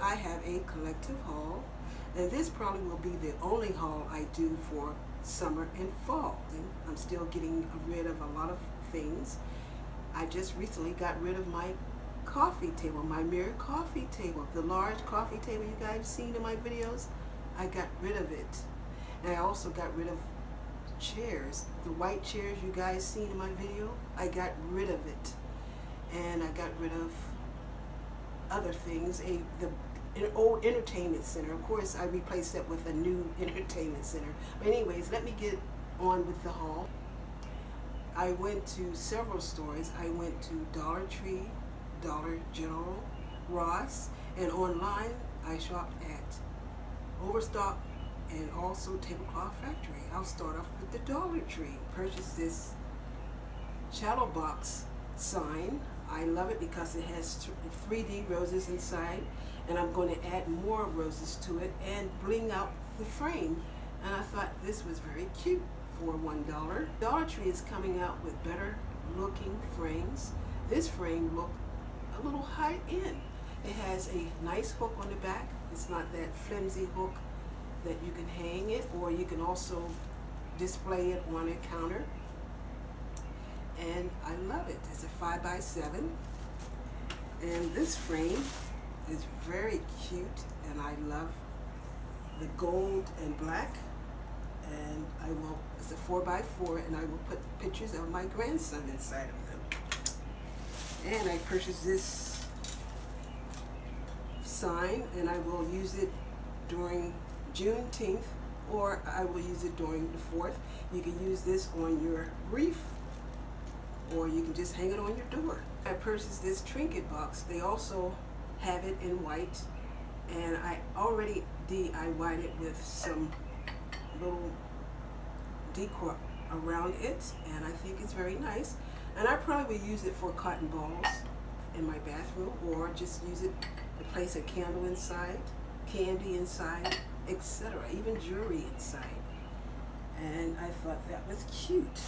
I have a collective haul, and this probably will be the only haul I do for summer and fall. And I'm still getting rid of a lot of things. I just recently got rid of my coffee table, my mirror coffee table, the large coffee table you guys seen in my videos. I got rid of it. And I also got rid of chairs, the white chairs you guys seen in my video. I got rid of it. And I got rid of other things, an old entertainment center. Of course, I replaced that with a new entertainment center. But anyways, let me get on with the haul. I went to several stores. I went to Dollar Tree, Dollar General, Ross, and online I shopped at Overstock and also Tablecloth Factory. I'll start off with the Dollar Tree. Purchased this shadow box sign. I love it because it has 3D roses inside, and I'm going to add more roses to it and bling out the frame. And I thought this was very cute for $1. Dollar Tree is coming out with better looking frames. This frame looked a little high end. It has a nice hook on the back. It's not that flimsy hook that you can hang it, or you can also display it on a counter. And I love it. It's a 5x7, and this frame is very cute, and I love the gold and black. And it's a 4x4, and I will put pictures of my grandson inside of them. And I purchased this sign, and I will use it during Juneteenth, or I will use it during the 4th. You can use this on your wreath, or you can just hang it on your door. I purchased this trinket box. They also have it in white, and I already DIY'd it with some little decor around it, and I think it's very nice. And I probably will use it for cotton balls in my bathroom, or just use it to place a candle inside, candy inside, etc., even jewelry inside. And I thought that was cute.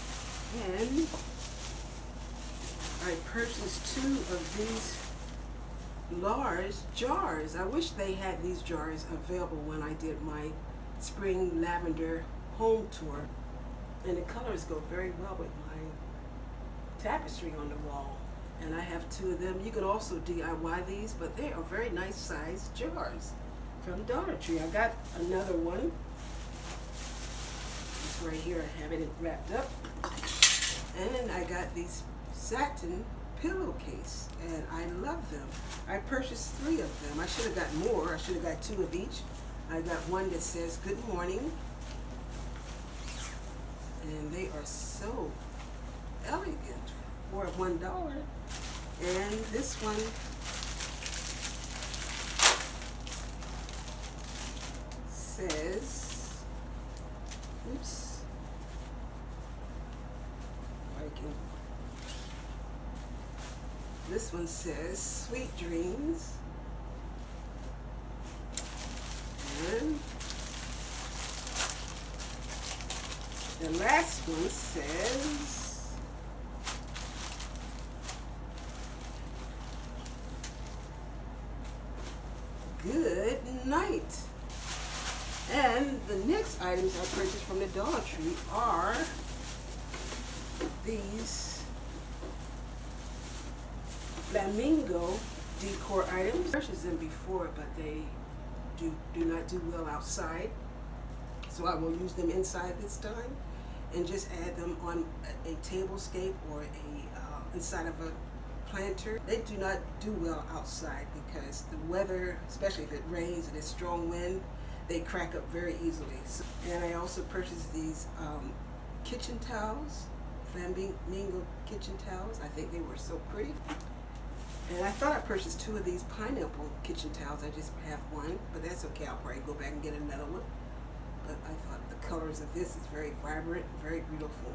And I purchased 2 of these large jars. I wish they had these jars available when I did my spring lavender home tour. And the colors go very well with my tapestry on the wall. And I have 2 of them. You can also DIY these, but they are very nice sized jars from Dollar Tree. I got another one. It's right here. I have it wrapped up. And I got these satin pillowcase, and I love them. I purchased 3 of them. I should have got more. I should have got 2 of each. I got one that says good morning, and they are so elegant for $1. And this one says, oops, this one says sweet dreams, and the last one says good night. And the next items I purchased from the Dollar Tree are these flamingo decor items. I purchased them before, but they do not do well outside, so I will use them inside this time, and just add them on a tablescape or inside of a planter. They do not do well outside because the weather, especially if it rains and it's strong wind, they crack up very easily. And I also purchased these kitchen towels, flamingo kitchen towels. I think they were so pretty. And I thought I purchased 2 of these pineapple kitchen towels. I just have one, but that's okay. I'll probably go back and get another one. But I thought the colors of this is very vibrant, very beautiful.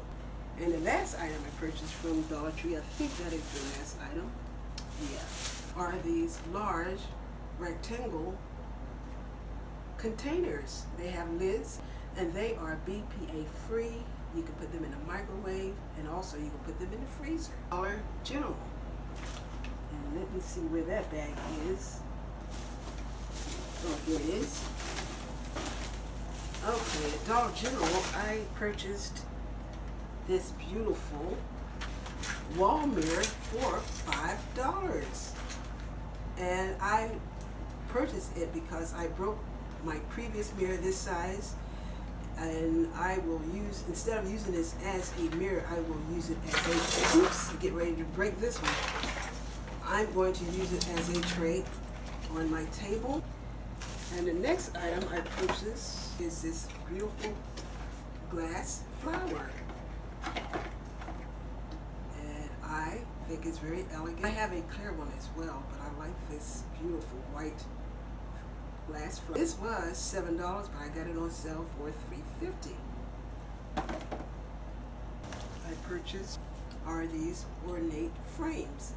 And the last item I purchased from Dollar Tree, I think that is the last item, yeah, are these large rectangle containers. They have lids, and they are BPA free. You can put them in a microwave, and also you can put them in the freezer. Dollar General. And let me see where that bag is. Oh, here it is. Okay, at Dollar General, I purchased this beautiful wall mirror for $5. And I purchased it because I broke my previous mirror this size, and I will use, instead of using this as a mirror, I will use it as a, oops, get ready to break this one. I'm going to use it as a tray on my table. And the next item I purchased is this beautiful glass flower. And I think it's very elegant. I have a clear one as well, but I like this beautiful white glass flower. This was $7, but I got it on sale for $3.50. I purchased are these ornate frames,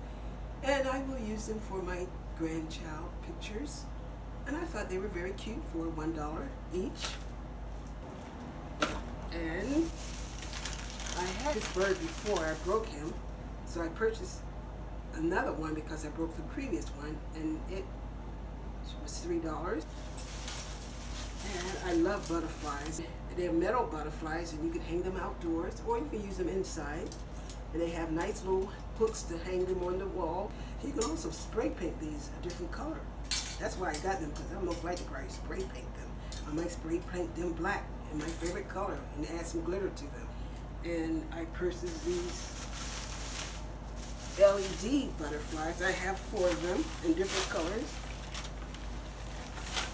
and I will use them for my grandchild pictures. And I thought they were very cute for $1 each. And I had this bird before, I broke him, so I purchased another one because I broke the previous one, and it was $3. And I love butterflies. They're metal butterflies, and you can hang them outdoors, or you can use them inside. And they have nice little hooks to hang them on the wall. You can also spray paint these a different color. That's why I got them, because I don't most like to probably spray paint them. I might spray paint them black in my favorite color and add some glitter to them. And I purchased these LED butterflies. I have 4 of them in different colors.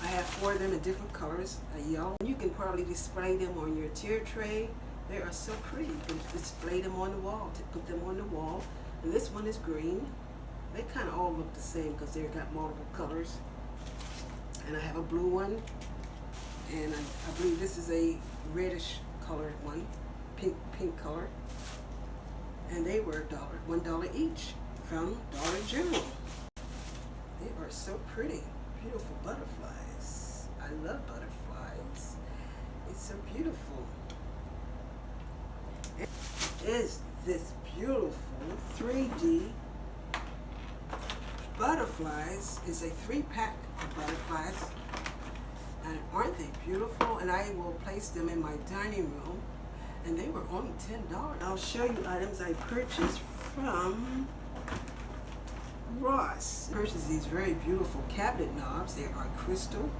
I have 4 of them in different colors, a yellow. You can probably display them on your tier tray. They are so pretty. You can display them on the wall, to put them on the wall. And this one is green. They kind of all look the same because they've got multiple colors. And I have a blue one, and I believe this is a reddish colored one, pink color. And they were $1 each from Dollar General. They are so pretty, beautiful butterflies. I love butterflies. It's so beautiful. It is this beautiful 3D butterflies. Is a 3-pack of butterflies, and aren't they beautiful? And I will place them in my dining room, and they were only $10. I'll show you items I purchased from Ross. I purchased these very beautiful cabinet knobs. They are crystal,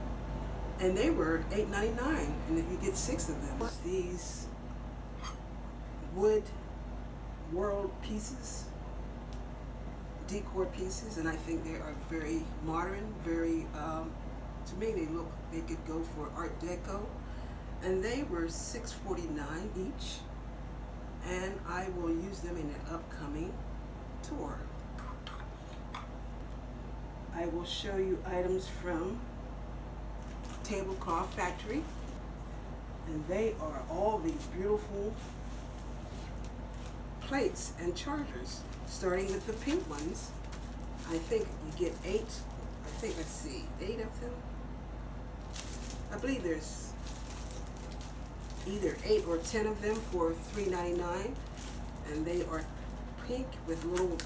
and they were $8.99, and if you get 6 of them. These wood world pieces, decor pieces, and I think they are very modern, very, to me they could go for Art Deco, and they were $6.49 each, and I will use them in an upcoming tour. I will show you items from Tablecloth Factory, and they are all these beautiful plates and chargers, starting with the pink ones. I think you get 8, let's see, 8 of them. I believe there's either 8 or 10 of them for $3.99, and they are pink with little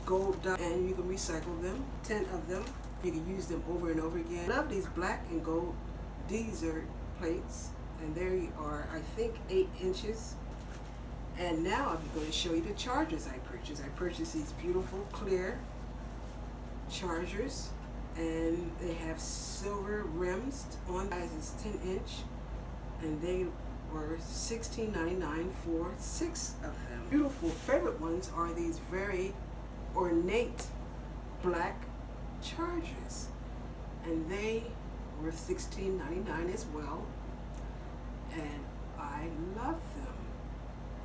gold dots, and you can recycle them. 10 of them, you can use them over and over again. I love these black and gold dessert plates, and they are, I think, 8 inches. And now I'm going to show you the chargers I purchased. I purchased these beautiful clear chargers, and they have silver rims on. Size is 10-inch, and they were $16.99 for 6 of them. Beautiful favorite ones are these very ornate black chargers, and they were $16.99 as well, and I love them.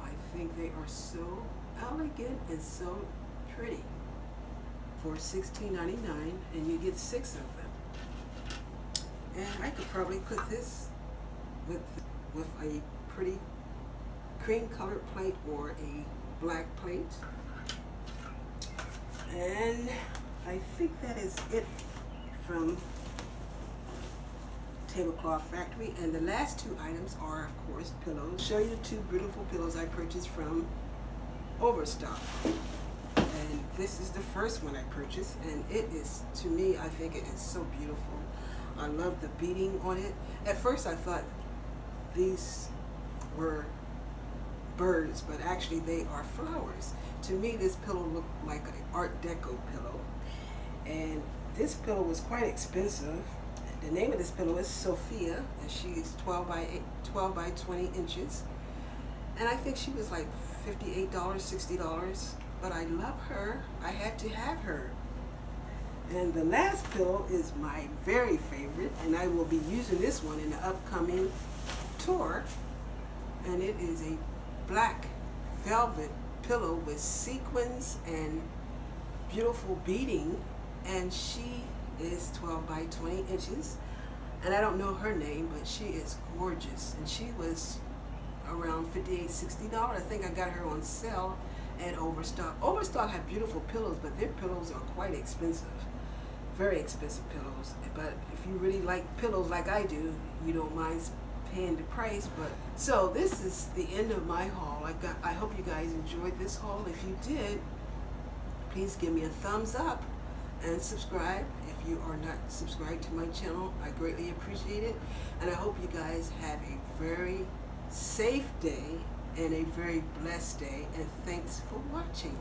I think they are so elegant and so pretty for $16.99, and you get 6 of them. And I could probably put this with a pretty cream colored plate or a black plate. And I think that is it from Tablecloth Factory. And the last 2 items are, of course, pillows. I'll show you the 2 beautiful pillows I purchased from Overstock. And this is the first one I purchased, and it is, to me, I think it is so beautiful. I love the beading on it. At first I thought these were birds, but actually they are flowers. To me, this pillow looked like an Art Deco pillow. And this pillow was quite expensive. The name of this pillow is Sophia, and she is 12 by 20 inches. And I think she was like $58, $60, but I love her. I had to have her. And the last pillow is my very favorite, and I will be using this one in the upcoming tour. And it is a black velvet pillow with sequins and beautiful beading, and she is 12 by 20 inches. And I don't know her name, but she is gorgeous, and she was around $58, $60. I think I got her on sale at Overstock. Overstock have beautiful pillows, but their pillows are quite expensive. Very expensive pillows. But if you really like pillows like I do, you don't mind paying the price. But so this is the end of my haul. I hope you guys enjoyed this haul. If you did, please give me a thumbs up and subscribe. If you are not subscribed to my channel, I greatly appreciate it. And I hope you guys have a very safe day and a very blessed day. And thanks for watching.